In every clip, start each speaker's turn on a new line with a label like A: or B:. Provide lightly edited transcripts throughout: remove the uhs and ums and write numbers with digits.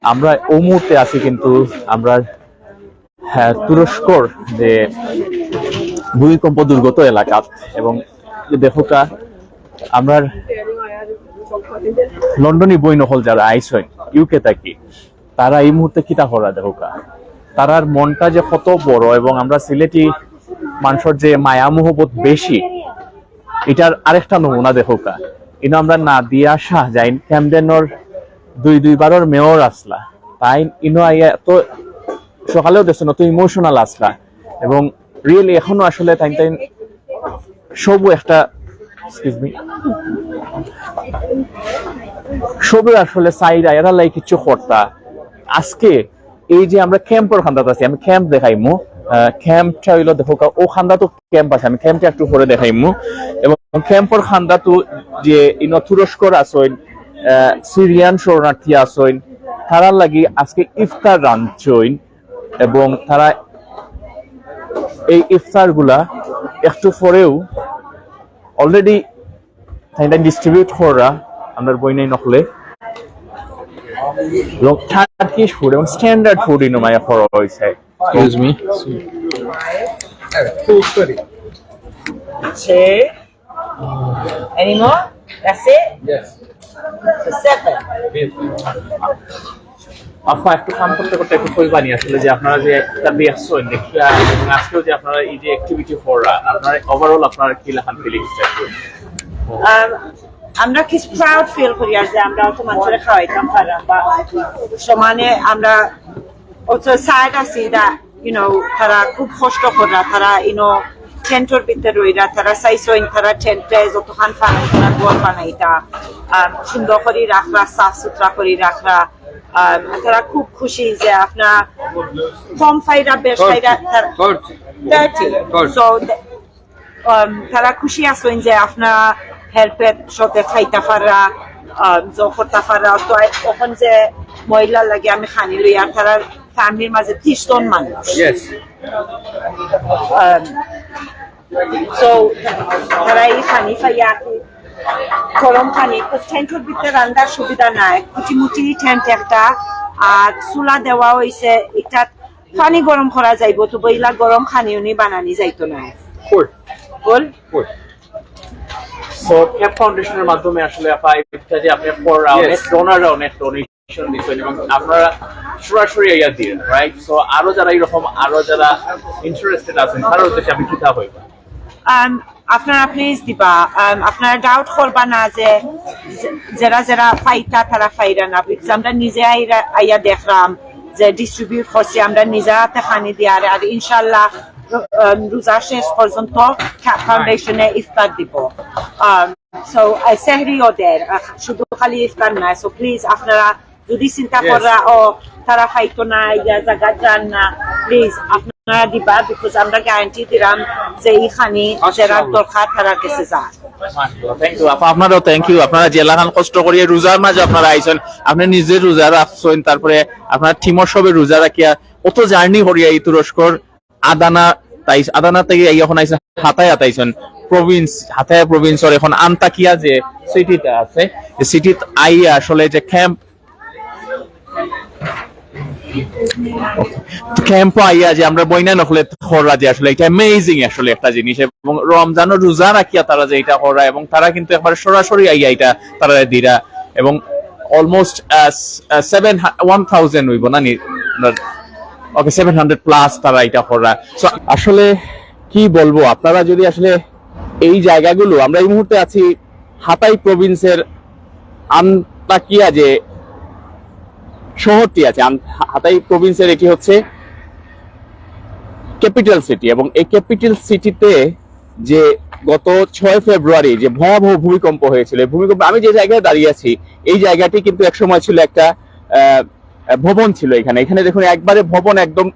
A: আমরা এই মুহূর্তে আছি কিন্তু আমরা তুরস্কর যে ভূমিকম্প দুর্গত এলাকা এবং দেখোকা আমরা লন্ডনী বই নহল যারা আইসন ইউকে থাকি তারা এই মুহূর্তে কিতা করা দেখোকা তারার মনটা যে কত বড় এবং আমরা সিলেটি মানুষের যে মায়া মোহব্বত বেশি এটার আরেকটা নমুনা দেখোকা কিন্তু আমরা না দিয়ে আসা যাই ক্যামডেনর দুইবারের মেয়র আসলা তাই ইনো আইয়া তো সকালেও দেখছো না তো ইমোশনাল আসলা এবং রিয়েলি এখনো আসলে তাই সবু একটা সবু আসলে সাইডা এরা লাই কিছু কর্তা আজকে এই যে আমরা ক্যাম্পর খান্দাত আছি আমি ক্যাম্প দেখাইমু ক্যাম্পটা হইলো দেখো ও খান্দা তো ক্যাম্প আছে আমি ক্যাম্পটা একটু পরে দেখাইমু এবং ক্যাম্পর খান্দা তো যে ইনো তুরস্কর আসইন সিরিয়ান শরণার্থী আসইন তারা লাগি আজকে ইফতার রাঁধছইন এবং তারা এই ইফতার গুলা একটু পরেও অলরেডি ডিস্ট্রিবিউট করা আমরা বই নাই নকলে টার্কিশ ফুড এবং স্ট্যান্ডার্ড ফুড ইনো মায়া করা হয়েছে excuse me
B: Any more? That's it?
C: Yes.
B: So 7.
A: আপনারা একটু কাম করতে করতে একটু কইবানি আসলে যে আপনারা যে একটা দেখছেন দেখিয়া এবং আজকেও যে আপনারা এই যে অ্যাক্টিভিটি করা আপনারা ওভারঅল আপনারা কি লাগান ফিলিংসটা
B: আমরা কি প্রাউড ফিল করি আর যে আমরা অত মানুষের খাওয়াইতাম পারলাম বা সমানে আমরা অত সাইড আছি দা তারা খুব কষ্ট করা তারা টেন্টর ভিতরে রইরা তারা চাইছেন তারা টেন্টে যতক্ষণ পারেন তারা গোল বানাইতা সুন্দর করে রাখরা সাফ সুতরা করে রাখরা তারা খুব খুশি যে আপনার কম ফাইদা বেশ ফাইদা তারা খুশি আছেন যে আপনার হেল্পের সাথে খাইতে পারা করতে পারা তো তখন যে মহিলা লাগে আমি খানি লই আর তারা ফ্যামিলির মাঝে 30 জন মানুষ তারা এই পানি পাইয়া গরম পানি টেন্টের ভিতরে রান্নার সুবিধা নাই কুটিমুটি টেন্ট একটা আর চুলা দেওয়া হয়েছে এটা পানি গরম করা যাইব তো বইলা গরম খানিওনি বানানি যাইতো না
A: সো ক্যাপ ফাউন্ডেশনের মাধ্যমে আসলে এটা যে আপনি অনেক ডোনেশন দিচ্ছেন এবং আপনারা সরাসরি ইয়া দিয়ে রাইট সো আরো যারা এরকম আরো যারা ইন্টারেস্টেড আছেন তারা উদ্দেশ্যে আমি কিতা হইবা
B: আপনারা প্লিজ দিবা আপনারা ডাউট করবা না যে যারা ফাইতা তারা ফাইরা না বিকজ আমরা নিজে আইয়া দেখলাম যে ডিস্ট্রিবিউট করছি আমরা নিজে হাতে খানি দিয়ে আর ইনশাল্লাহ রোজা শেষ পর্যন্ত ফাউন্ডেশনে ইফতার দিব সো সেহরিও দেয় শুধু খালি ইফতার না সো প্লিজ আপনারা যদি চিন্তা করা ও তারা খাইতো না ইয়া জায়গা যান না প্লিজ আপনারা দিবা বিকজ আমরা গ্যারান্টি দিলাম যে এইখানি যারা দরকার তারা কাছে যায়
A: থ্যাংক ইউ আপনারাও থ্যাংক ইউ আপনারা জেলাখান কষ্ট করিয়ে রোজার মাঝে আপনারা আইছেন আপনি নিজে রোজা রাখছেন তারপরে আপনার টিমর সবে রোজা রাখিয়া কত জার্নি করিয়া এই তুরস্কর আদানা থেকে এখন আইছেন হাতায় আতাইছেন প্রভিন্স হাতায়া প্রভিন্সর এখন আন্তাকিয়া যে সিটিটা আছে এই সিটিত আইয়া আসলে যে ক্যাম্প আইয়া যে আমরা বইনা নকলে খরা যে আসলে এটা অ্যামেজিং আসলে একটা জিনিস এবং রমজানও রোজা রাখিয়া তারা যে এটা করা এবং তারা কিন্তু একবার সরাসরি আইয়া এটা তারা দিরা এবং অলমোস্ট 1000 হইব না ওকে 700 প্লাস তারা এটা করা সো আসলে কি বলবো আপনারা যদি আসলে এই জায়গাগুলো আমরা এই মুহূর্তে আছি হাতাই প্রভিন্সের আন্তাকিয়া যে শহরটি আছে হাতাই প্রভিন্সের এটি হচ্ছে ক্যাপিটাল সিটি এবং এই ক্যাপিটাল সিটিতে যে গত 6 ফেব্রুয়ারি যে ভয়াবহ ভূমিকম্প হয়েছিল ভূমিকম্প আমি যে জায়গায় দাঁড়িয়ে আছি এই জায়গাটি কিন্তু একসময় ছিল একটা ভবন ছিল এখানে দেখুন একবারে ভবন একদম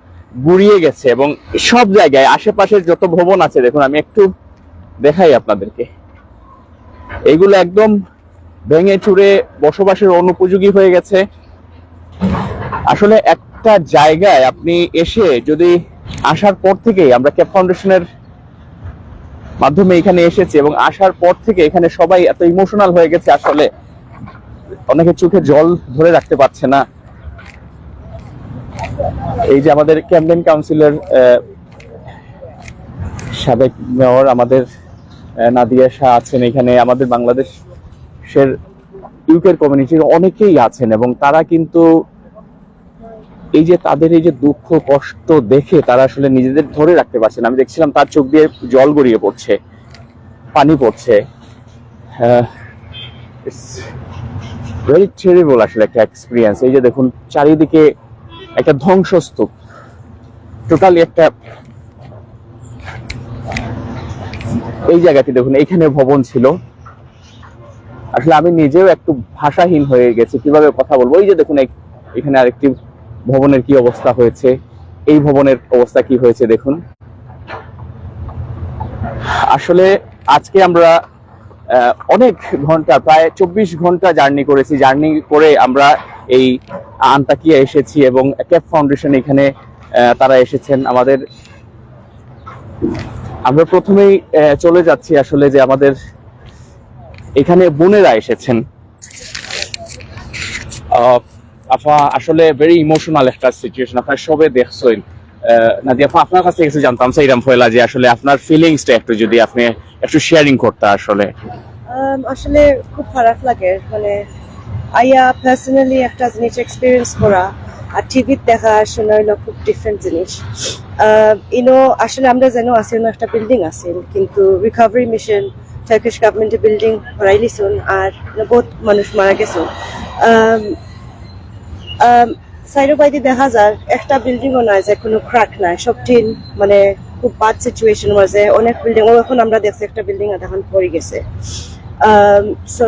A: গুড়িয়ে গেছে এবং সব জায়গায় আশেপাশের যত ভবন আছে দেখুন আমি একটু দেখাই আপনাদেরকে এইগুলো একদম ভেঙে চুরে বসবাসের অনুপযোগী হয়ে গেছে আসলে একটা জায়গায় আপনি এসে যদি আসার পর থেকেই আমরা ক্যাপ ফাউন্ডেশনের মাধ্যমে এখানে এসেছি এবং আসার পর থেকে এখানে সবাই এত ইমোশনাল হয়ে গেছে আসলে অনেকে চোখে জল ধরে রাখতে পারছে না এই যে আমাদের ক্যাম্পেইন কাউন্সিলের সাবেক মেয়র আমাদের নাদিয়া শাহ আছেন এখানে, আমাদের বাংলাদেশের ইউকের কমিউনিটির অনেকেই আছেন এবং তারা কিন্তু এই যে তাদের এই যে দুঃখ কষ্ট দেখে তারা আসলে নিজেদের ধরে রাখতে পারছে না। আমি দেখছিলাম তার চোখ দিয়ে জল গড়িয়ে পড়ছে, পানি পড়ছে। ভেরি টেরিবল আসলে একটা এক্সপিরিয়েন্স। এই যে দেখুন চারিদিকে একটা ধ্বংসস্তূপ, টোটালি একটা। এই জায়গাটি দেখুন, এইখানে ভবন ছিল। আসলে আমি নিজেও একটু ভাষাহীন হয়ে গেছি, কিভাবে কথা বলবো। এই যে দেখুন এখানে আরেকটি ভবনের কি অবস্থা হয়েছে, এই ভবনের অবস্থা কি হয়েছে দেখুন। আসলে আজকে আমরা অনেক ঘন্টা, প্রায় 24 ঘন্টা জার্নি করেছি। জার্নি করে আমরা এই আন্তাকিয়া এসেছি এবং ক্যাপ ফাউন্ডেশন এখানে তারা এসেছেন আমাদের। আমরা প্রথমেই চলে যাচ্ছি আসলে যে আমাদের এখানে বোনেরা এসেছেন। আপা আসলে ভেরি ইমোশনাল একটা সিচুয়েশন, আপনার সবে দেখছেন। নাদিয়া আপা, আপনার কাছে কিছু জানতাম চাইলাম পয়লা যে আসলে আপনার ফিলিংসটা একটু যদি আপনি একটু শেয়ারিং করতে।
C: আসলে খুব খারাপ লাগে, মানে আইয়া পার্সোনালি একটা জিনিস এক্সপিরিয়েন্স করা আর টিভিত দেখা শোনা হইলো খুব ডিফারেন্ট জিনিস। আসলে আমরা যেন আছি একটা বিল্ডিং আছে, কিন্তু রিকভারি মিশন টার্কিশ গভর্নমেন্টের বিল্ডিং হরাইলিছুন আর বহুত মানুষ মারা গেছুন। সাইডো বাইদি দেখা যায় একটা বিল্ডিংও নাই যে কোনো ক্র্যাক নাই, সব টিন, মানে খুব বাদ সিচুয়েশন মাঝে অনেক বিল্ডিং। এখন আমরা দেখছি একটা বিল্ডিং এখন পড়ে গেছে। সো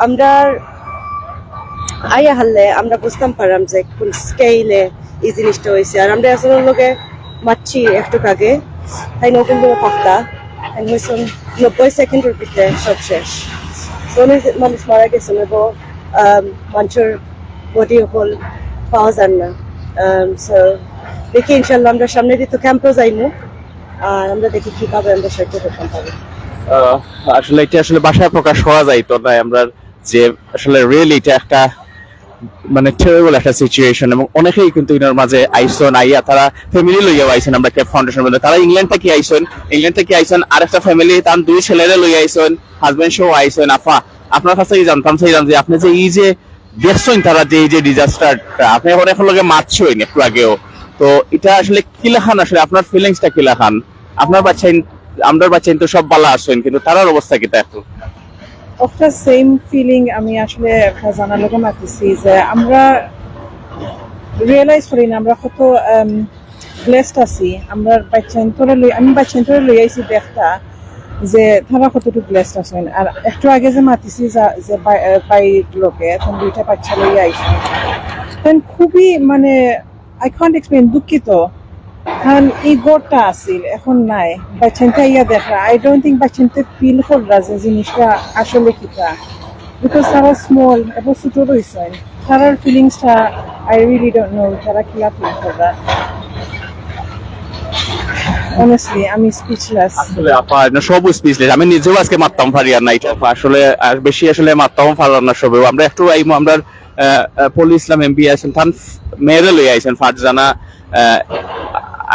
C: আমরা আইয়া হারলে আমরা বুঝতাম পারলাম যে কোন স্কেলে এই জিনিসটা হয়েছে। আর আমরা আসলে লোকে মারছি একটু আগে, তাই নতুন করে পাক্তা হয়েছেন 90 সেকেন্ডের ভিতরে সব শেষ। অনেক মানুষ মারা গেছেন এবং মানুষের বডি হল পাওয়া যান না। সো দেখি ইনশাল্লাহ আমরা সামনে দিতে ক্যাম্পও যাইমু, আর আমরা দেখি কিভাবে আমরা সাহায্য করতে পারি।
A: আসলে এটা আসলে ভাষায় প্রকাশ করা যাইতো না আমরা, যে আসলে রিয়েলি এটা একটা মানে টেরিবল একটা সিচুয়েশন। এবং অনেকেই কিন্তু এর মাঝে আইসন, আইয়া তারা ফ্যামিলি লইয়া আইসেন। আমরা ক্যাপ ফাউন্ডেশন বলে তারা ইংল্যান্ড থেকে আইসন, আর একটা ফ্যামিলি তার 2 ছেলেরে লইয়া আইসন, হাজবেন্ড সহ আইসন। আপা আপনার কাছে জানতাম চাইলাম যে আপনি যে এই যে দেখছেন তারা যে এই যে ডিজাস্টারটা আপনি এখন লগে মারছেন একটু আগেও, তো এটা আসলে কি লেখান, আসলে আপনার ফিলিংসটা কি লেখান? আপনার বাচ্চাই আমরা বাচ্চাই তো সব ভালো আছেন, কিন্তু তার অবস্থা কিটা একটু?
D: একটা সেম ফিলিং আমি আসলে জানার লোক মারতেছি যে আমরা রিয়েলাইজ করি না আমরা কত ব্লেসড আছি। আমরা আমি বাচ্চান্তরে লই আইছি দেখতা যে তারা কতটুকু ব্লেসড আছেন। আর একটু আগে যে মাতিছি যে বাইর লোকে এখন 2টা বাচ্চা লই আইছে, খুবই মানে আই কান্ট এক্সপ্লেইন, দুঃখিত। কারণ এই গড়টা আসিল এখন নাই, বাচ্চানটা ইয়া দেখা আই ডোন্ট থিঙ্ক বাচ্চানটা ফিল কররা যে জিনিসটা আসলে কিটা, বিকজ তারা স্মল এবং ছোট রয়েছেন। তারার ফিলিংসটা আই রিয়েলি ডোন্ট নো তারা কিলা ফিল কররা। অনেস্টলি আমি স্পিচলেস।
A: আসলে আপা সব স্পিচলেস, আমি নিজেও আজকে মারতাম পারি আর না। এটা আসলে আর বেশি আসলে মারতাম পারলাম না সবেও। আমরা একটু আমরা পলি ইসলাম এমপি আছেন, তান মেয়েরে লই আইছেন ফারজানা।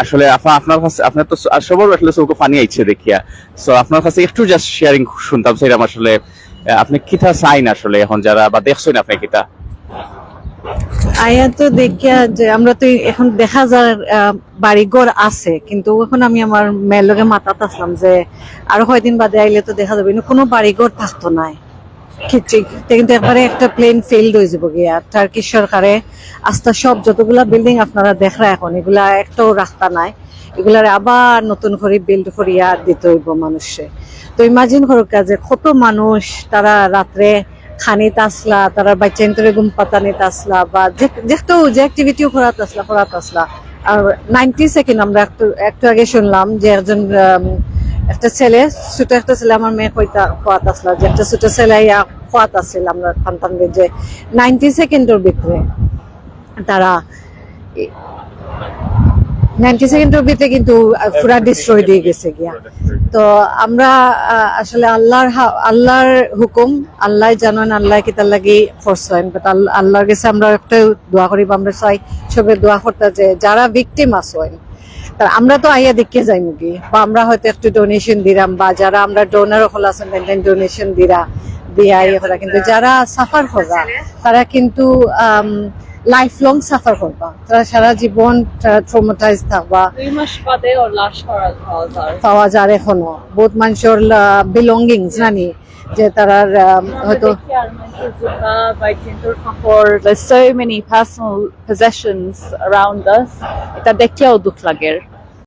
A: আসলে আপনার কাছে আপনার তো সবার আসলে চৌকো পানি আইছে দেখিয়া, সো আপনার কাছে একটু জাস্ট শেয়ারিং শুনতাম সেরকম। আসলে আপনি কিটা চাইন আসলে এখন যারা বা দেখছেন আপনি কিটা?
C: আয়া তো দেখিয়া যে আমরা তো এখন দেখা যায় বাড়িঘর আছে, কিন্তু এখন আমি আমার মেয়ের লগে মাতাত আসলাম যে আরো কয়দিন বাদে আইলে তো দেখা যাবে কোনো বাড়িঘর থাকতো নাই। কিন্তু একবারে একটা প্লেন ফেইল্ড হয়ে যাবো গিয়া। টার্কিশ সরকারে আস্তা সব যতগুলা বিল্ডিং আপনারা দেখরা এখন এগুলা একটাও রাস্তা নাই, এগুলার আবার নতুন করে বিল্ড করিয়া দিতে হইব মানুষে। তো ইমাজিন করুক যে কত মানুষ তারা রাত্রে খানিত আসলা, তারা বাচ্চান্তরে ঘুম পাতানিত আসলা, বা যে অ্যাক্টিভিটিও করাত আসলা। আর 90 সেকেন্ড আমরা একটু আগে শুনলাম যে একজন একটা ছেলে, ছোট একটা ছেলে, আমার মেয়ে খোয়াত আসলা, যে একটা ছোট ছেলে খোয়াত আসছিল। আমরা জানতাম যে 90 সেকেন্ডের ভিতরে তারা 92nd বিতে কিন্তু পুরা ডিস্ট্রয় দিয়ে গেছে গিয়া। তো আমরা আসলে আল্লাহর হুকুম আল্লাহ জানেন, আল্লাহ কি তার লাগি ফরছেন, বাট আল্লাহর কাছে আমরা একটা দোয়া করি, আমরা চাই সবে দোয়া করতে যে যারা ভিকটিম আছেন তার আমরা তো আইয়া দেখে যাই নাকি, বা আমরা হয়তো একটু ডোনেশন দিলাম, বা যারা আমরা ডোনার হল আছেন ডোনেশন দিয়া ইয়ে করা, কিন্তু যারা সাফার করা তারা কিন্তু লাইফ লং সাফার করবা, তারা সারা জীবন ট্রমাটাইজ থাকবা।
E: 2 মাস বাদে ওর লাশ
C: পাওয়া যায় এখনো বহুত মানুষের বিলঙ্গিংস জানি যে তারা হয়তো
E: There's so many personal possessions around us. এটা দেখলেও দুঃখ লাগে।